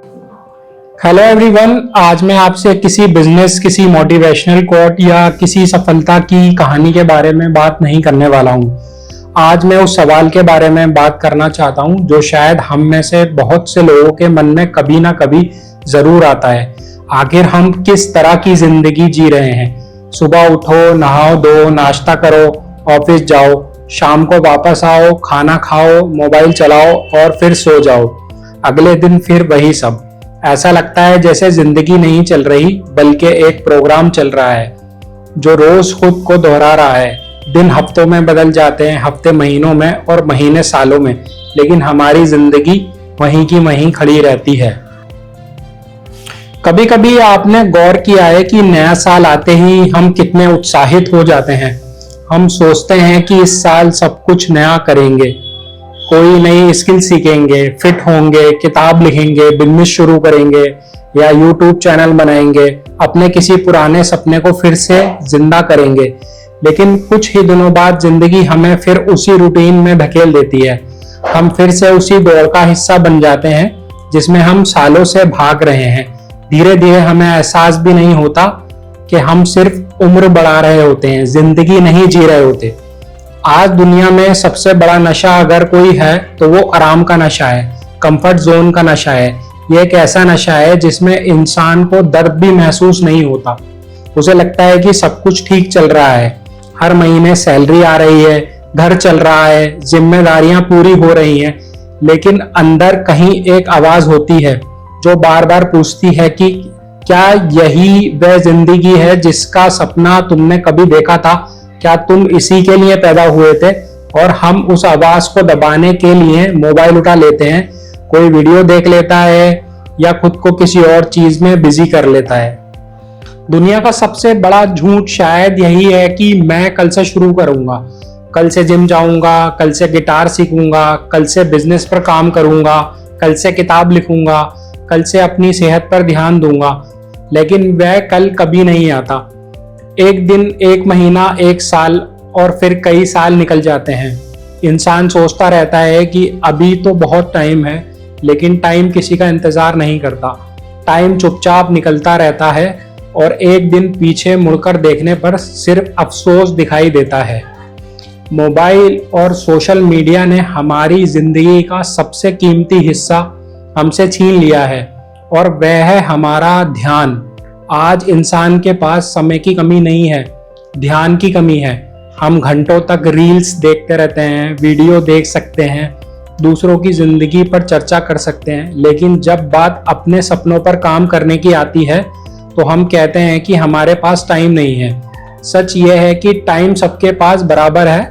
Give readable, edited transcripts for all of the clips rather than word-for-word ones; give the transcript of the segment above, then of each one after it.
Hello everyone. आज मैं आपसे किसी बिजनेस, किसी मोटिवेशनल कोट या किसी सफलता की कहानी के बारे में बात नहीं करने वाला हूं। आज मैं उस सवाल के बारे में बात करना चाहता हूं जो शायद हम में से बहुत से लोगों के मन में कभी ना कभी जरूर आता है। आखिर हम किस तरह की जिंदगी जी रहे हैं? सुबह उठो, नहाओ धो, नाश्ता करो, ऑफिस जाओ, शाम को वापस आओ, खाना खाओ, मोबाइल चलाओ और फिर सो जाओ। अगले दिन फिर वही सब। ऐसा लगता है जैसे जिंदगी नहीं चल रही बल्कि एक प्रोग्राम चल रहा है जो रोज खुद को दोहरा रहा है। दिन हफ्तों में बदल जाते हैं, हफ्ते महीनों में और महीने सालों में, लेकिन हमारी जिंदगी वहीं की वहीं खड़ी रहती है। कभी कभी आपने गौर किया है कि नया साल आते ही हम कितने उत्साहित हो जाते हैं। हम सोचते हैं कि इस साल सब कुछ नया करेंगे, कोई नई स्किल सीखेंगे, फिट होंगे, किताब लिखेंगे, बिजनेस शुरू करेंगे या यूट्यूब चैनल बनाएंगे, अपने किसी पुराने सपने को फिर से जिंदा करेंगे। लेकिन कुछ ही दिनों बाद जिंदगी हमें फिर उसी रूटीन में धकेल देती है। हम फिर से उसी दौड़ का हिस्सा बन जाते हैं जिसमें हम सालों से भाग रहे हैं। धीरे धीरे हमें एहसास भी नहीं होता कि हम सिर्फ उम्र बढ़ा रहे होते हैं, जिंदगी नहीं जी रहे होते। आज दुनिया में सबसे बड़ा नशा अगर कोई है तो वो आराम का नशा है, कंफर्ट जोन का नशा है। ये एक ऐसा नशा है जिसमें इंसान को दर्द भी महसूस नहीं होता। उसे लगता है कि सब कुछ ठीक चल रहा है, हर महीने सैलरी आ रही है, घर चल रहा है, जिम्मेदारियां पूरी हो रही हैं, लेकिन अंदर कहीं एक आवाज होती है जो बार बार पूछती है कि क्या यही वह जिंदगी है जिसका सपना तुमने कभी देखा था? क्या तुम इसी के लिए पैदा हुए थे? और हम उस आवाज को दबाने के लिए मोबाइल उठा लेते हैं, कोई वीडियो देख लेता है या खुद को किसी और चीज में बिजी कर लेता है। दुनिया का सबसे बड़ा झूठ शायद यही है कि मैं कल से शुरू करूंगा, कल से जिम जाऊंगा, कल से गिटार सीखूंगा, कल से बिजनेस पर काम करूंगा, कल से किताब लिखूंगा, कल से अपनी सेहत पर ध्यान दूंगा। लेकिन वह कल कभी नहीं आता। एक दिन, एक महीना, एक साल और फिर कई साल निकल जाते हैं। इंसान सोचता रहता है कि अभी तो बहुत टाइम है, लेकिन टाइम किसी का इंतजार नहीं करता। टाइम चुपचाप निकलता रहता है और एक दिन पीछे मुड़कर देखने पर सिर्फ अफसोस दिखाई देता है। मोबाइल और सोशल मीडिया ने हमारी जिंदगी का सबसे कीमती हिस्सा हमसे छीन लिया है और वह है हमारा ध्यान। आज इंसान के पास समय की कमी नहीं है, ध्यान की कमी है। हम घंटों तक रील्स देखते रहते हैं, वीडियो देख सकते हैं, दूसरों की जिंदगी पर चर्चा कर सकते हैं, लेकिन जब बात अपने सपनों पर काम करने की आती है तो हम कहते हैं कि हमारे पास टाइम नहीं है। सच यह है कि टाइम सबके पास बराबर है,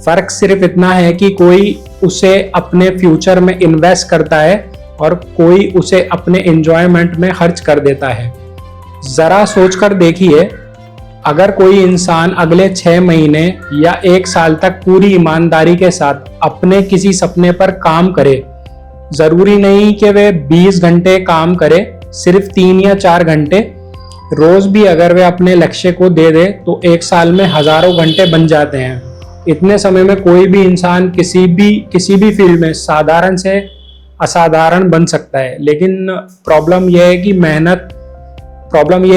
फर्क सिर्फ इतना है कि कोई उसे अपने फ्यूचर में इन्वेस्ट करता है और कोई उसे अपने एंजॉयमेंट में खर्च कर देता है। जरा सोचकर देखिए, अगर कोई इंसान अगले 6 महीने या 1 साल तक पूरी ईमानदारी के साथ अपने किसी सपने पर काम करे, जरूरी नहीं कि वे 20 घंटे काम करे, सिर्फ 3 या 4 घंटे रोज भी अगर वे अपने लक्ष्य को दे दे तो 1 साल में हजारों घंटे बन जाते हैं। इतने समय में कोई भी इंसान किसी भी फील्ड में साधारण से असाधारण बन सकता है। लेकिन प्रॉब्लम यह है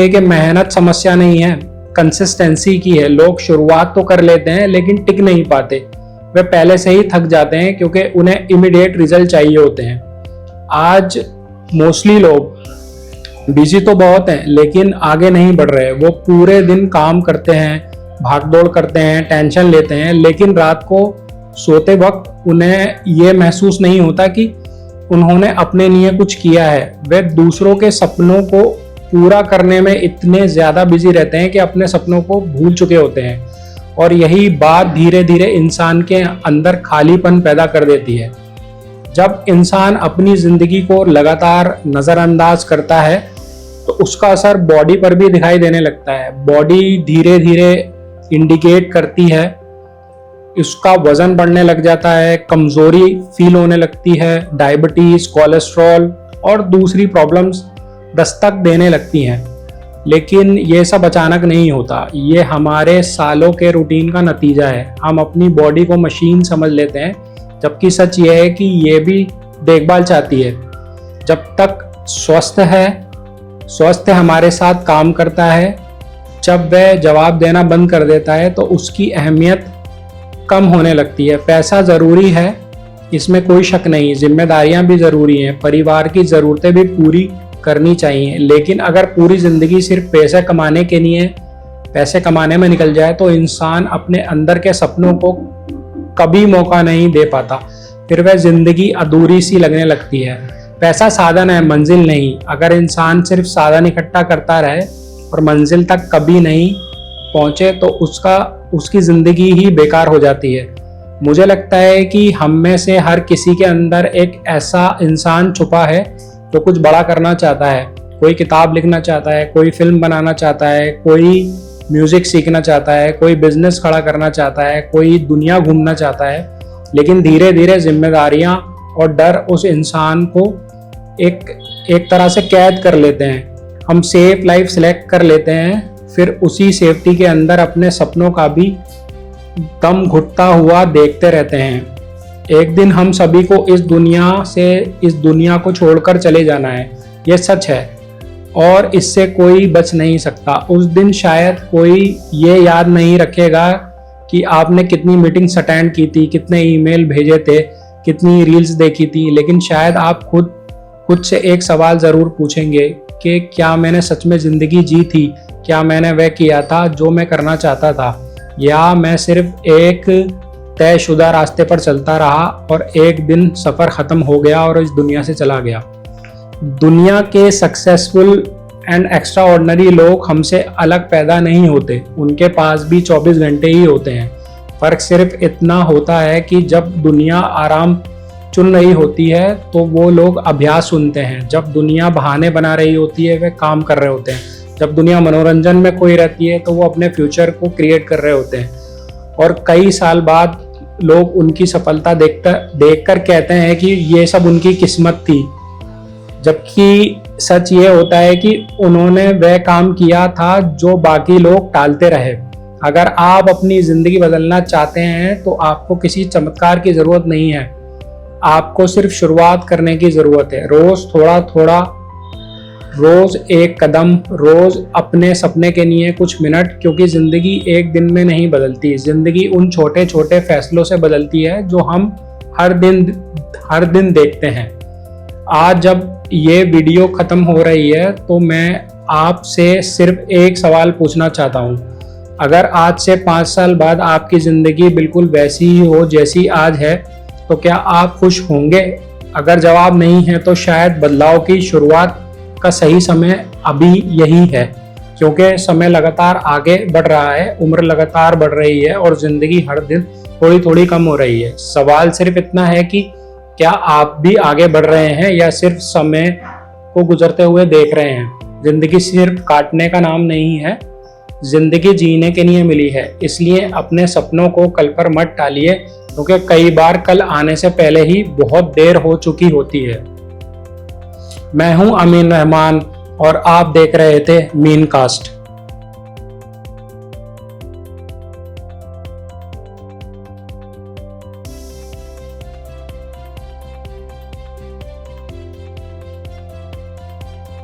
कि मेहनत समस्या नहीं है, कंसिस्टेंसी की है। लोग शुरुआत तो कर लेते हैं लेकिन टिक नहीं पाते। वे पहले से ही थक जाते हैं क्योंकि उन्हें इमीडिएट रिजल्ट चाहिए होते हैं। आज मोस्टली लोग बिजी तो बहुत हैं लेकिन आगे नहीं बढ़ रहे। वो पूरे दिन काम करते हैं, भागदौड़ करते हैं, टेंशन लेते हैं, लेकिन रात को सोते वक्त उन्हें यह महसूस नहीं होता कि उन्होंने अपने लिए कुछ किया है। वे दूसरों के सपनों को पूरा करने में इतने ज्यादा बिजी रहते हैं कि अपने सपनों को भूल चुके होते हैं और यही बात धीरे धीरे इंसान के अंदर खालीपन पैदा कर देती है। जब इंसान अपनी जिंदगी को लगातार नजरअंदाज करता है तो उसका असर बॉडी पर भी दिखाई देने लगता है। बॉडी धीरे धीरे इंडिकेट करती है, उसका वजन बढ़ने लग जाता है, कमजोरी फील होने लगती है, डायबिटीज, कोलेस्ट्रॉल और दूसरी प्रॉब्लम्स दस्तक देने लगती हैं। लेकिन ये सब अचानक नहीं होता, ये हमारे सालों के रूटीन का नतीजा है। हम अपनी बॉडी को मशीन समझ लेते हैं, जबकि सच ये है कि ये भी देखभाल चाहती है। जब तक स्वस्थ हमारे साथ काम करता है। जब वह जवाब देना बंद कर देता है तो उसकी अहमियत कम होने लगती है। पैसा ज़रूरी है, इसमें कोई शक नहीं, जिम्मेदारियां भी ज़रूरी हैं, परिवार की ज़रूरतें भी पूरी करनी चाहिए। लेकिन अगर पूरी ज़िंदगी सिर्फ पैसे कमाने में निकल जाए तो इंसान अपने अंदर के सपनों को कभी मौका नहीं दे पाता। फिर वह ज़िंदगी अधूरी सी लगने लगती है। पैसा साधन है, मंजिल नहीं। अगर इंसान सिर्फ साधन इकट्ठा करता रहे और मंजिल तक कभी नहीं पहुंचे तो उसकी ज़िंदगी ही बेकार हो जाती है। मुझे लगता है कि हम में से हर किसी के अंदर एक ऐसा इंसान छुपा है जो कुछ बड़ा करना चाहता है। कोई किताब लिखना चाहता है, कोई फिल्म बनाना चाहता है, कोई म्यूजिक सीखना चाहता है, कोई बिजनेस खड़ा करना चाहता है, कोई दुनिया घूमना चाहता है। लेकिन धीरे धीरे जिम्मेदारियां और डर उस इंसान को एक तरह से कैद कर लेते हैं। हम सेफ लाइफ सिलेक्ट कर लेते हैं, फिर उसी सेफ्टी के अंदर अपने सपनों का भी दम घुटता हुआ देखते रहते हैं। एक दिन हम सभी को इस दुनिया को छोड़कर चले जाना है, यह सच है और इससे कोई बच नहीं सकता। उस दिन शायद कोई ये याद नहीं रखेगा कि आपने कितनी मीटिंग्स अटेंड की थी, कितने ईमेल भेजे थे, कितनी रील्स देखी थी, लेकिन शायद आप खुद से एक सवाल ज़रूर पूछेंगे कि क्या मैंने सच में ज़िंदगी जी थी? क्या मैंने वह किया था जो मैं करना चाहता था, या मैं सिर्फ एक तयशुदा रास्ते पर चलता रहा और एक दिन सफ़र ख़त्म हो गया और इस दुनिया से चला गया। दुनिया के सक्सेसफुल एंड एक्स्ट्रा ऑर्डिनरी लोग हमसे अलग पैदा नहीं होते, उनके पास भी 24 घंटे ही होते हैं। फ़र्क सिर्फ इतना होता है कि जब दुनिया आराम चुन रही होती है तो वो लोग अभ्यास सुनते हैं, जब दुनिया बहाने बना रही होती है वे काम कर रहे होते हैं, जब दुनिया मनोरंजन में खोई रहती है तो वो अपने फ्यूचर को क्रिएट कर रहे होते हैं। और कई साल बाद लोग उनकी सफलता देखकर कहते हैं कि ये सब उनकी किस्मत थी, जबकि सच ये होता है कि उन्होंने वह काम किया था जो बाकी लोग टालते रहे। अगर आप अपनी ज़िंदगी बदलना चाहते हैं तो आपको किसी चमत्कार की ज़रूरत नहीं है, आपको सिर्फ शुरुआत करने की ज़रूरत है। रोज़ थोड़ा थोड़ा, रोज़ एक कदम, रोज़ अपने सपने के लिए कुछ मिनट, क्योंकि ज़िंदगी एक दिन में नहीं बदलती। ज़िंदगी उन छोटे छोटे फैसलों से बदलती है जो हम हर दिन देखते हैं। आज जब ये वीडियो ख़त्म हो रही है तो मैं आपसे सिर्फ एक सवाल पूछना चाहता हूँ। अगर आज से 5 साल बाद आपकी ज़िंदगी बिल्कुल वैसी ही हो जैसी आज है तो क्या आप खुश होंगे? अगर जवाब नहीं है तो शायद बदलाव की शुरुआत का सही समय अभी यही है, क्योंकि समय लगातार आगे बढ़ रहा है, उम्र लगातार बढ़ रही है और ज़िंदगी हर दिन थोड़ी थोड़ी कम हो रही है। सवाल सिर्फ इतना है कि क्या आप भी आगे बढ़ रहे हैं या सिर्फ समय को गुजरते हुए देख रहे हैं। ज़िंदगी सिर्फ काटने का नाम नहीं है, ज़िंदगी जीने के लिए मिली है। इसलिए अपने सपनों को कल पर मत टालिए, क्योंकि कई बार कल आने से पहले ही बहुत देर हो चुकी होती है। मैं हूं अमीन रहमान और आप देख रहे थे मीन कास्ट।